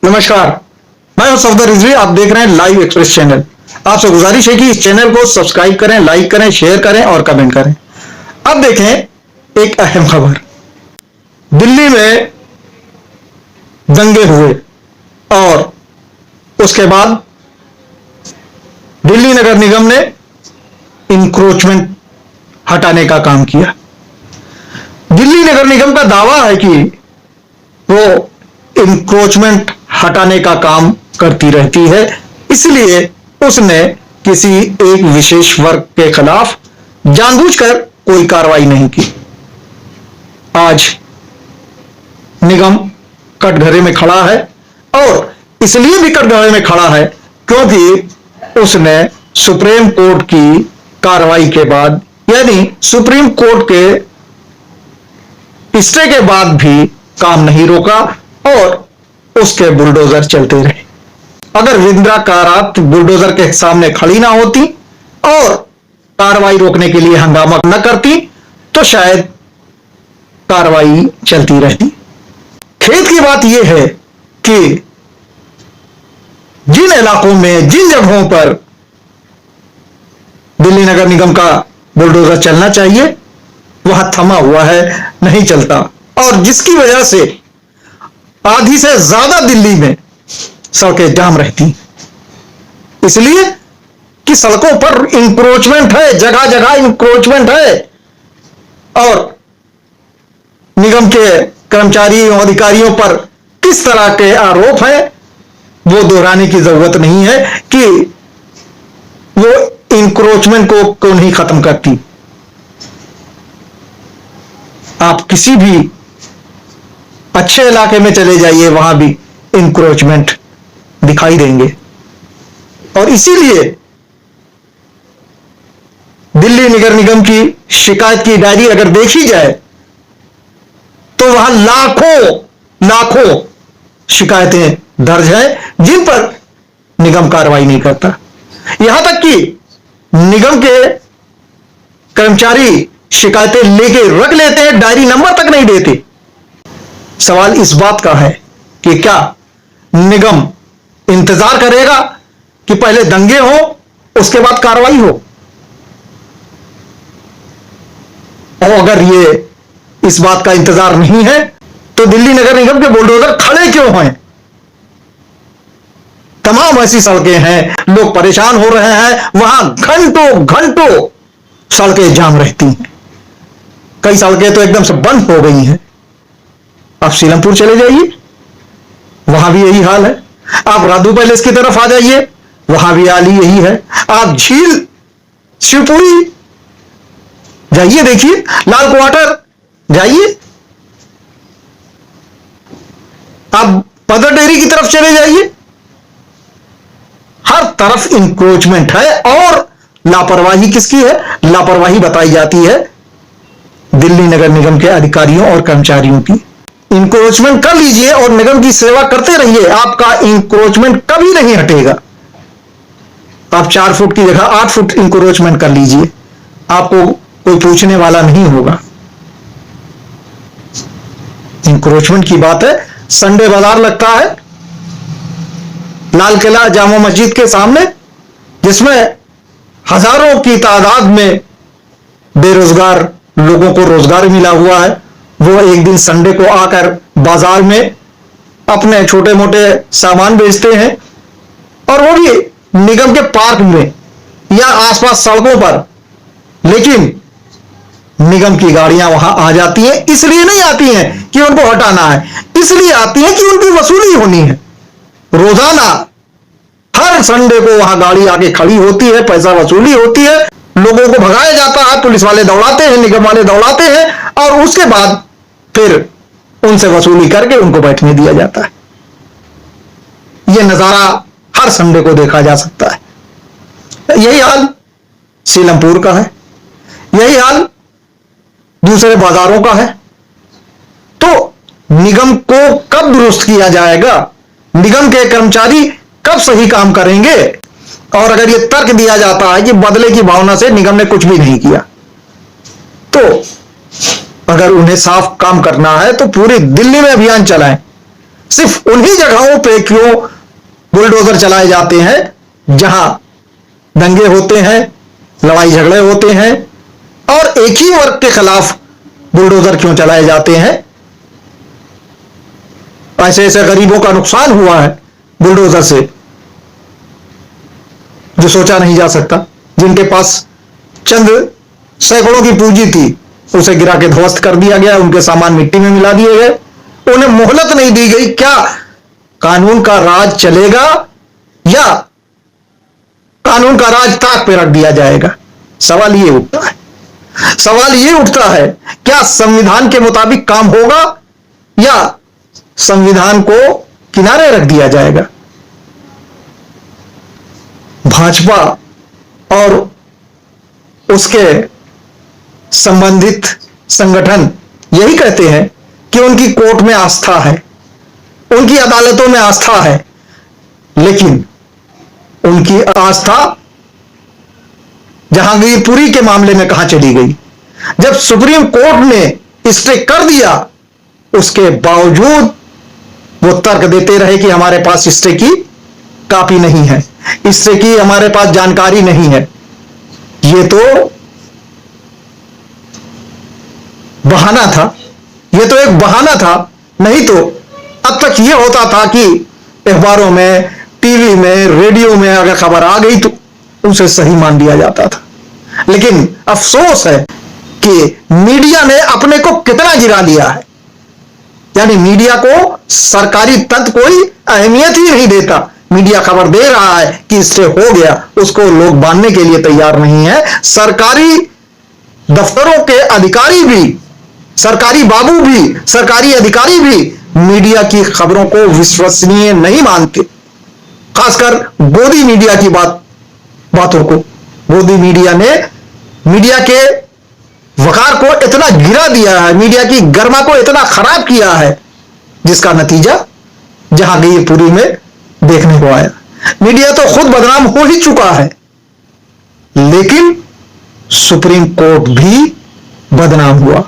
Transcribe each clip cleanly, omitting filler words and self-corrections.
नमस्कार, मैं हूं सफदर रिजवी। आप देख रहे हैं लाइव एक्सप्रेस चैनल। आपसे गुजारिश है कि इस चैनल को सब्सक्राइब करें, लाइक करें, शेयर करें और कमेंट करें। अब देखें एक अहम खबर। दिल्ली में दंगे हुए और उसके बाद दिल्ली नगर निगम ने इंक्रोचमेंट हटाने का काम किया। दिल्ली नगर निगम का दावा है कि वो इंक्रोचमेंट हटाने का काम करती रहती है, इसलिए उसने किसी एक विशेष वर्ग के खिलाफ जानबूझकर कोई कार्रवाई नहीं की। आज निगम कटघरे में खड़ा है और इसलिए भी कटघरे में खड़ा है क्योंकि उसने सुप्रीम कोर्ट की कार्रवाई के बाद, यानी सुप्रीम कोर्ट के स्टे के बाद भी काम नहीं रोका और उसके बुलडोजर चलते रहे। अगर विंद्रा कारात बुलडोजर के सामने खड़ी ना होती और कार्रवाई रोकने के लिए हंगामा न करती तो शायद कार्रवाई चलती रहती। खेद की बात यह है कि जिन इलाकों में, जिन जगहों पर दिल्ली नगर निगम का बुलडोजर चलना चाहिए वहां थमा हुआ है, नहीं चलता, और जिसकी वजह से आधी से ज्यादा दिल्ली में सड़कें जाम रहती, इसलिए कि सड़कों पर इंक्रोचमेंट है, जगह जगह इंक्रोचमेंट है और निगम के कर्मचारियों, अधिकारियों पर किस तरह के आरोप हैं वो दोहराने की जरूरत नहीं है कि वो इंक्रोचमेंट को नहीं खत्म करती। आप किसी भी अच्छे इलाके में चले जाइए, वहां भी इंक्रोचमेंट दिखाई देंगे। और इसीलिए दिल्ली नगर निगम की शिकायत की डायरी अगर देखी जाए तो वहां लाखों शिकायतें दर्ज हैं जिन पर निगम कार्रवाई नहीं करता। यहां तक कि निगम के कर्मचारी शिकायतें लेके रख लेते हैं, डायरी नंबर तक नहीं देते। सवाल इस बात का है कि क्या निगम इंतजार करेगा कि पहले दंगे हो उसके बाद कार्रवाई हो? और अगर ये इस बात का इंतजार नहीं है तो दिल्ली नगर निगम के बुलडोजर खड़े क्यों हैं? तमाम ऐसी सड़कें हैं, लोग परेशान हो रहे हैं, वहां घंटों सड़कें जाम रहती हैं। कई सड़कें तो एकदम से बंद हो गई हैं। आप सीलमपुर चले जाइए, वहां भी यही हाल है। आप राधू पैलेस की तरफ आ जाइए, वहां भी हाल यही है। आप झील शिवपुरी जाइए, देखिए, लाल क्वार्टर जाइए, आप पदर डेयरी की तरफ चले जाइए, हर तरफ इंक्रोचमेंट है। और लापरवाही किसकी है? लापरवाही बताई जाती है दिल्ली नगर निगम के अधिकारियों और कर्मचारियों की। इंक्रोचमेंट कर लीजिए और निगम की सेवा करते रहिए, आपका इंक्रोचमेंट कभी नहीं हटेगा। आप 4 फुट की जगह 8 फुट इंक्रोचमेंट कर लीजिए, आपको कोई पूछने वाला नहीं होगा। इंक्रोचमेंट की बात है, संडे बाजार लगता है लाल किला जामा मस्जिद के सामने, जिसमें हजारों की तादाद में बेरोजगार लोगों को रोजगार मिला हुआ है। वो एक दिन संडे को आकर बाजार में अपने छोटे मोटे सामान बेचते हैं और वो भी निगम के पार्क में या आसपास सड़कों पर। लेकिन निगम की गाड़ियां वहां आ जाती हैं, इसलिए नहीं आती हैं कि उनको हटाना है, इसलिए आती हैं कि उनकी वसूली होनी है। रोजाना हर संडे को वहां गाड़ी आके खड़ी होती है, पैसा वसूली होती है, लोगों को भगाया जाता है, पुलिस वाले दौड़ाते हैं, निगम वाले दौड़ाते हैं और उसके बाद फिर उनसे वसूली करके उनको बैठने दिया जाता है। यह नजारा हर संडे को देखा जा सकता है। यही हाल सीलमपुर का है, यही हाल दूसरे बाजारों का है। तो निगम को कब दुरुस्त किया जाएगा? निगम के कर्मचारी कब सही काम करेंगे? और अगर यह तर्क दिया जाता है कि बदले की भावना से निगम ने कुछ भी नहीं किया, तो अगर उन्हें साफ काम करना है तो पूरी दिल्ली में अभियान चलाएं, सिर्फ उन्हीं जगहों पे क्यों बुलडोजर चलाए जाते हैं जहां दंगे होते हैं, लड़ाई झगड़े होते हैं, और एक ही वर्ग के खिलाफ बुलडोजर क्यों चलाए जाते हैं? ऐसे ऐसे गरीबों का नुकसान हुआ है बुलडोजर से जो सोचा नहीं जा सकता। जिनके पास चंद सैकड़ों की पूंजी थी उसे गिरा के ध्वस्त कर दिया गया, उनके सामान मिट्टी में मिला दिए गए, उन्हें मोहलत नहीं दी गई। क्या कानून का राज चलेगा या कानून का राज ताक पे रख दिया जाएगा? सवाल ये उठता है। सवाल ये उठता है, क्या संविधान के मुताबिक काम होगा या संविधान को किनारे रख दिया जाएगा? भाजपा और उसके संबंधित संगठन यही कहते हैं कि उनकी कोर्ट में आस्था है, उनकी अदालतों में आस्था है, लेकिन उनकी आस्था जहांगीरपुरी के मामले में कहां चली गई? जब सुप्रीम कोर्ट ने स्टे कर दिया, उसके बावजूद वो तर्क देते रहे कि हमारे पास स्टे की कॉपी नहीं है, स्टे की हमारे पास जानकारी नहीं है। ये तो बहाना था, ये तो एक बहाना था। नहीं तो अब तक ये होता था कि अखबारों में, टीवी में, रेडियो में अगर खबर आ गई तो उसे सही मान लिया जाता था। लेकिन अफसोस है कि मीडिया ने अपने को कितना गिरा लिया है। यानी मीडिया को सरकारी तंत्र कोई अहमियत ही नहीं देता। मीडिया खबर दे रहा है कि स्टे हो गया, उसको लोग मानने के लिए तैयार नहीं है। सरकारी दफ्तरों के अधिकारी भी, सरकारी बाबू भी, सरकारी अधिकारी भी मीडिया की खबरों को विश्वसनीय नहीं मानते। खासकर गोदी मीडिया की बातों को। गोदी मीडिया ने मीडिया के वकार को इतना गिरा दिया है, मीडिया की गरिमा को इतना खराब किया है, जिसका नतीजा जहांगीरपुरी में देखने को आया। मीडिया तो खुद बदनाम हो ही चुका है, लेकिन सुप्रीम कोर्ट भी बदनाम हुआ।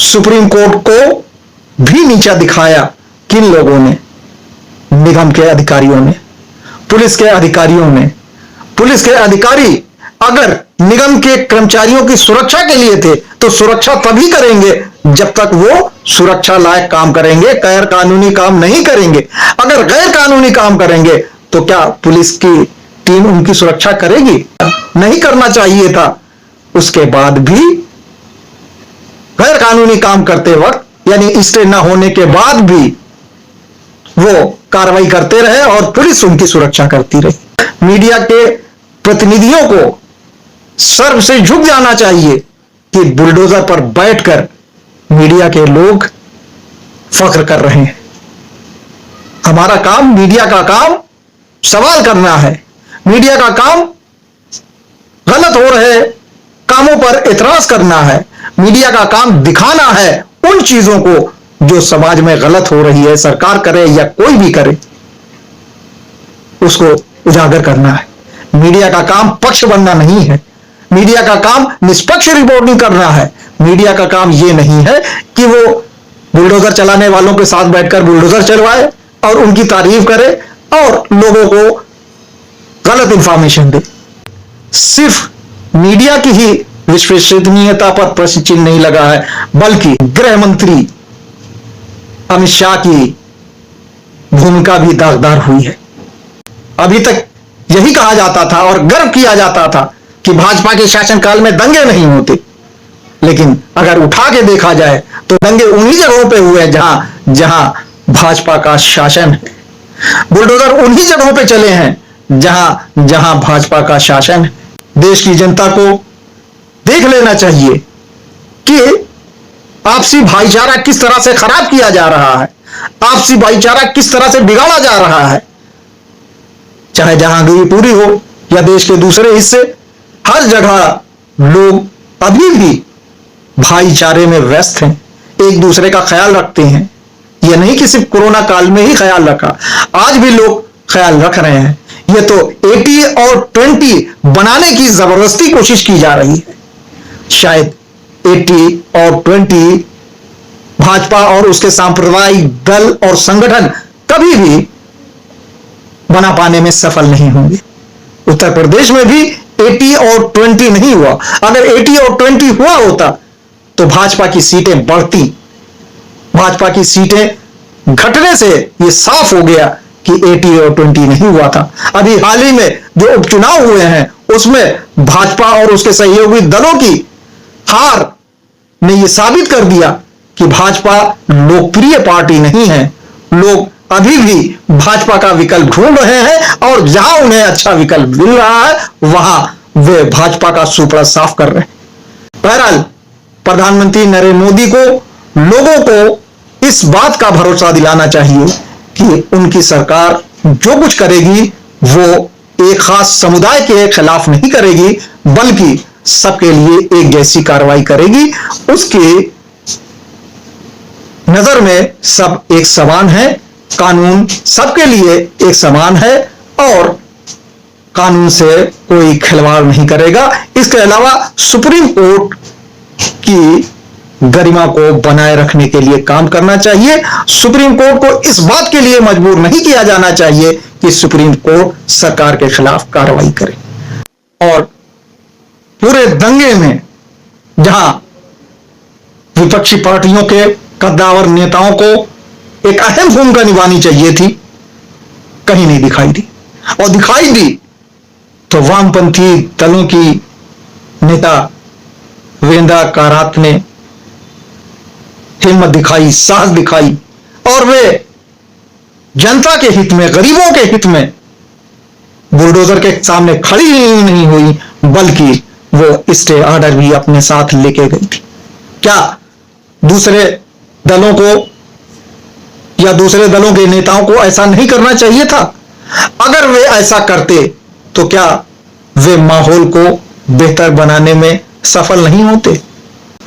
सुप्रीम कोर्ट को भी नीचा दिखाया किन लोगों ने? निगम के अधिकारियों ने, पुलिस के अधिकारियों ने। पुलिस के अधिकारी अगर निगम के कर्मचारियों की सुरक्षा के लिए थे तो सुरक्षा तभी करेंगे जब तक वो सुरक्षा लायक काम करेंगे, गैर कानूनी काम नहीं करेंगे। अगर गैर कानूनी काम करेंगे तो क्या पुलिस की टीम उनकी सुरक्षा करेगी? नहीं करना चाहिए था। उसके बाद भी गैर कानूनी काम करते वक्त, यानी स्टे न होने के बाद भी वो कार्रवाई करते रहे और पुलिस उनकी सुरक्षा करती रही। मीडिया के प्रतिनिधियों को सर्व से झुक जाना चाहिए कि बुलडोजर पर बैठकर मीडिया के लोग फख्र कर रहे हैं। हमारा काम, मीडिया का काम सवाल करना है। मीडिया का काम गलत हो रहे कामों पर एतराज करना है। मीडिया का काम दिखाना है उन चीजों को जो समाज में गलत हो रही है, सरकार करे या कोई भी करे, उसको उजागर करना है। मीडिया का काम पक्ष बनना नहीं है। मीडिया का काम निष्पक्ष रिपोर्टिंग करना है। मीडिया का काम यह नहीं है कि वो बुलडोजर चलाने वालों के साथ बैठकर बुलडोजर चलवाए और उनकी तारीफ करे और लोगों को गलत इंफॉर्मेशन दे। सिर्फ मीडिया की ही विश्वसनीयता पर प्रश्न चिन्ह नहीं लगा है, बल्कि गृह मंत्री अमित शाह की भूमिका भी दागदार हुई है। अभी तक यही कहा जाता था और गर्व किया जाता था कि भाजपा के शासनकाल में दंगे नहीं होते, लेकिन अगर उठा के देखा जाए तो दंगे उन्हीं जगहों पे हुए जहां जहां भाजपा का शासन है। बुलडोजर उन्हीं जगहों पे चले हैं जहां जहां भाजपा का शासन है। देश की जनता को देख लेना चाहिए कि आपसी भाईचारा किस तरह से खराब किया जा रहा है, आपसी भाईचारा किस तरह से बिगाड़ा जा रहा है। चाहे जहांगीरपुरी हो या देश के दूसरे हिस्से, हर जगह लोग अभी भी भाईचारे में व्यस्त हैं, एक दूसरे का ख्याल रखते हैं। यह नहीं कि सिर्फ कोरोना काल में ही ख्याल रखा, आज भी लोग ख्याल रख रहे हैं। यह तो 80 और 20 बनाने की जबरदस्ती कोशिश की जा रही है। शायद 80 और 20 भाजपा और उसके सांप्रदायिक दल और संगठन कभी भी बना पाने में सफल नहीं होंगे। उत्तर प्रदेश में भी 80 और 20 नहीं हुआ। अगर 80 और 20 हुआ होता तो भाजपा की सीटें बढ़ती। भाजपा की सीटें घटने से यह साफ हो गया कि 80 और 20 नहीं हुआ था। अभी हाल ही में जो उपचुनाव हुए हैं उसमें भाजपा और उसके सहयोगी दलों की हार ने यह साबित कर दिया कि भाजपा लोकप्रिय पार्टी नहीं है। लोग अभी भी भाजपा का विकल्प ढूंढ रहे हैं और जहां उन्हें अच्छा विकल्प मिल रहा है वहां वे भाजपा का सुपड़ा साफ कर रहे हैं। बहरहाल प्रधानमंत्री नरेंद्र मोदी को लोगों को इस बात का भरोसा दिलाना चाहिए कि उनकी सरकार जो कुछ करेगी वो एक खास समुदाय के खिलाफ नहीं करेगी, बल्कि सबके लिए एक जैसी कार्रवाई करेगी। उसकी नजर में सब एक समान है, कानून सबके लिए एक समान है और कानून से कोई खिलवाड़ नहीं करेगा। इसके अलावा सुप्रीम कोर्ट की गरिमा को बनाए रखने के लिए काम करना चाहिए। सुप्रीम कोर्ट को इस बात के लिए मजबूर नहीं किया जाना चाहिए कि सुप्रीम कोर्ट सरकार के खिलाफ कार्रवाई करे। और पूरे दंगे में जहां विपक्षी पार्टियों के कद्दावर नेताओं को एक अहम भूमिका निभानी चाहिए थी, कहीं नहीं दिखाई दी। और दिखाई दी तो वामपंथी दलों की नेता वृंदा कारात ने हिम्मत दिखाई, साहस दिखाई और वे जनता के हित में, गरीबों के हित में बुलडोजर के सामने खड़ी नहीं हुई, बल्कि वो स्टे ऑर्डर भी अपने साथ लेके गई थी। क्या दूसरे दलों को या दूसरे दलों के नेताओं को ऐसा नहीं करना चाहिए था? अगर वे ऐसा करते तो क्या वे माहौल को बेहतर बनाने में सफल नहीं होते?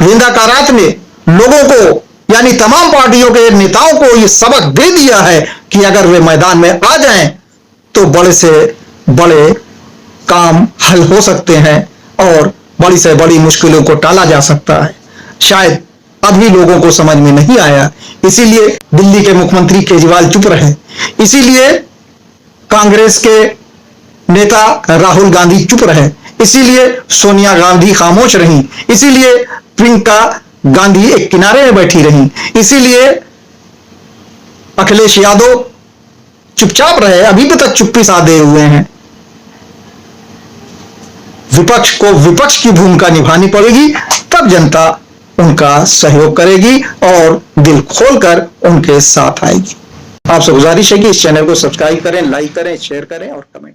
वृंदा कारात ने लोगों को यानी तमाम पार्टियों के नेताओं को यह सबक दे दिया है कि अगर वे मैदान में आ जाएं तो बड़े से बड़े काम हल हो सकते हैं और बड़ी से बड़ी मुश्किलों को टाला जा सकता है। शायद अभी लोगों को समझ में नहीं आया, इसीलिए दिल्ली के मुख्यमंत्री केजरीवाल चुप रहे, इसीलिए कांग्रेस के नेता राहुल गांधी चुप रहे, इसीलिए सोनिया गांधी खामोश रहीं, इसीलिए प्रियंका गांधी एक किनारे में बैठी रहीं, इसीलिए अखिलेश यादव चुपचाप रहे, अभी भी तक चुप्पी साधे हुए हैं। विपक्ष को विपक्ष की भूमिका निभानी पड़ेगी, तब जनता उनका सहयोग करेगी और दिल खोलकर उनके साथ आएगी। आपसे गुजारिश है कि इस चैनल को सब्सक्राइब करें, लाइक करें, शेयर करें और कमेंट